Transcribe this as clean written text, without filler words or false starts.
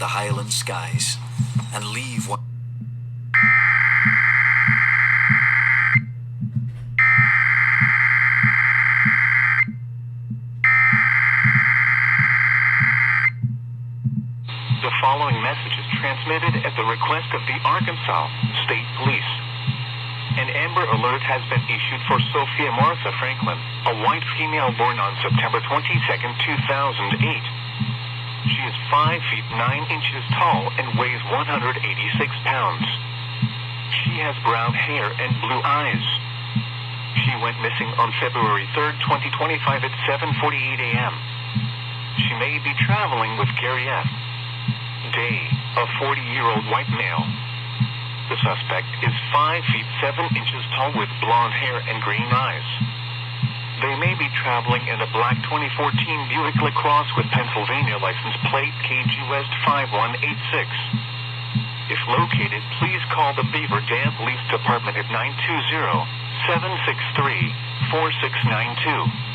the Highland skies and leave one. The following message is transmitted at the request of the Arkansas State Police. An Amber Alert has been issued for Sophia Martha Franklin, a white female born on September 22nd, 2008. She is 5 feet 9 inches tall and weighs 186 pounds. She has brown hair and blue eyes. She went missing on February 3rd, 2025 at 7:48 a.m. She may be traveling with Gary F. Day, a 40-year-old white male. The suspect is 5 feet 7 inches tall with blonde hair and green eyes. They may be traveling in a black 2014 Buick LaCrosse with Pennsylvania license plate KG West 5186. If located, please call the Beaver Dam Police Department at 920-763-4692.